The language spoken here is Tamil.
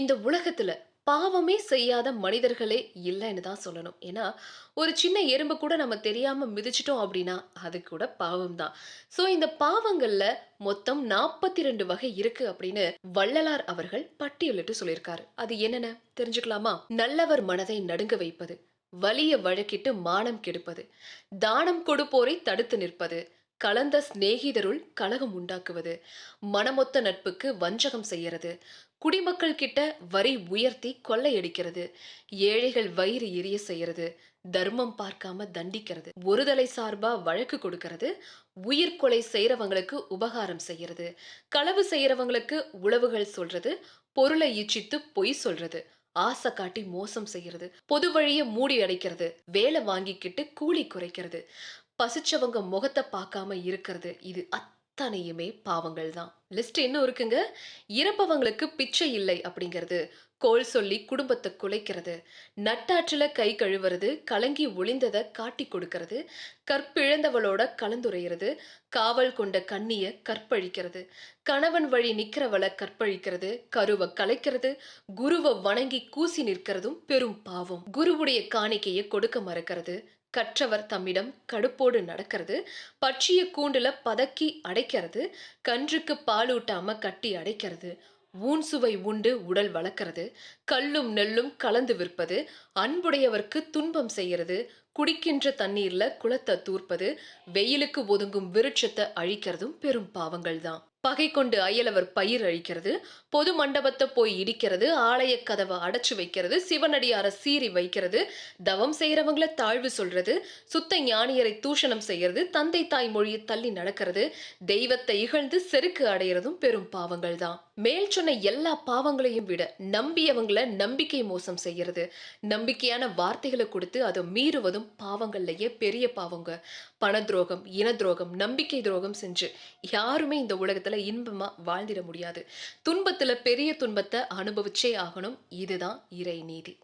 இந்த உலகத்துல பாவமே செய்யாத மனிதர்களே இல்லைன்னு தான் சொல்லணும். ஏன்னா, ஒரு சின்ன எறும்பு கூட நம்ம தெரியாம மிதிச்சிட்டோம் அப்படின்னா, அது கூட பாவம் தான். ஸோ இந்த பாவங்கள்ல மொத்தம் 42 வகை இருக்கு அப்படின்னு வள்ளலார் அவர்கள் பட்டியலிட்டு சொல்லியிருக்காரு. அது என்னென்ன தெரிஞ்சுக்கலாமா? நல்லவர் மனதை நடுங்க வைப்பது, வலிய வழக்கிட்டு மானம் கெடுப்பது, தானம் கொடுப்போரை தடுத்து நிற்பது, கலந்த சிநேகிதருள் கலகம் உண்டாக்குவது, மனமொத்த நட்புக்கு வஞ்சகம் செய்யறது, குடிமக்கள் கிட்ட வரி உயர்த்தி கொள்ளையடிக்கிறது, ஏழைகள் வயிறு எரிய செய்யறது, தர்மம் பார்க்காம தண்டிக்கிறது, ஒருதலை சார்பா வழக்கு கொடுக்கறது, உயிர் கொலை செய்யறவங்களுக்கு உபகாரம் செய்யறது, களவு செய்யறவங்களுக்கு உளவுகள் சொல்றது, பொருளை இச்சித்து பொய் சொல்றது, ஆசை காட்டி மோசம் செய்யறது, பொது வழிய மூடி அடைக்கிறது, வேலை வாங்கிக்கிட்டு கூலி குறைக்கிறது, பசிச்சவங்க முகத்தை பார்க்காம இருக்கிறது, இது அத்தனையுமே பாவங்கள் தான். லிஸ்ட் இன்னும் இருக்குங்க. இறப்பவங்களுக்கு பிச்சை இல்லை அப்படிங்கிறது, கோள் சொல்லி குடும்பத்தை குலைக்கிறது, நட்டாற்றுல கை கழுவுறது, கலங்கி ஒளிந்ததை காட்டி கொடுக்கிறது, கற்பிழந்தவளோட கலந்துரையிறது, காவல் கொண்ட கண்ணிய கற்பழிக்கிறது, கணவன் வழி நிக்கிறவள கற்பழிக்கிறது, கருவை கலைக்கிறது, குருவை வணங்கி கூசி நிற்கிறதும் பெரும் பாவம். குருவுடைய காணிக்கையை கொடுக்க மறுக்கிறது, கற்றவர் தம்மிடம் கடுப்போடு நடக்கிறது, பட்சிய கூண்டுல பதக்கி அடைக்கிறது, கன்றுக்கு பாலூட்டாம கட்டி அடைக்கிறது, ஊன் சுவை உண்டு உடல் வளர்க்கிறது, கல்லும் நெல்லும் கலந்து விற்பது, அன்புடையவர்க்கு துன்பம் செய்யறது, குடிக்கின்ற தண்ணீர்ல குளத்தை தூர்ப்பது, வெயிலுக்கு ஒதுங்கும் விருட்சத்தை அழிக்கிறதும் பெரும் பாவங்கள் தான். பகை கொண்டு அயலவர் பயிர் அழிக்கிறது, பொது மண்டபத்தை போய் இடிக்கிறது, ஆலய கதவை அடைச்சு வைக்கிறது, சிவனடியார சீறி வைக்கிறது, தவம் செய்யறவங்கள தாழ்வு சொல்றது, சுத்த ஞானியரை தூஷணம் செய்யறது, தந்தை தாய் மொழியை தள்ளி நடக்கிறது, தெய்வத்தை இகழ்ந்து செருக்கு அடையிறதும் பெரும் பாவங்கள் தான். மேல் சொன்ன எல்லா பாவங்களையும் விட நம்பியவங்கள நம்பிக்கை மோசம் செய்யறது, நம்பிக்கையான வார்த்தைகளை கொடுத்து அதை மீறுவதும் பாவங்கள்லயே பெரிய பாவங்க. பண துரோகம், இன துரோகம், நம்பிக்கை துரோகம் செஞ்சு யாருமே இந்த உலகத்துல இன்பமா வாழ்ந்திட முடியாது. துன்பத்துல பெரிய துன்பத்தை அனுபவிச்சே ஆகணும். இதுதான் இறை நீதி.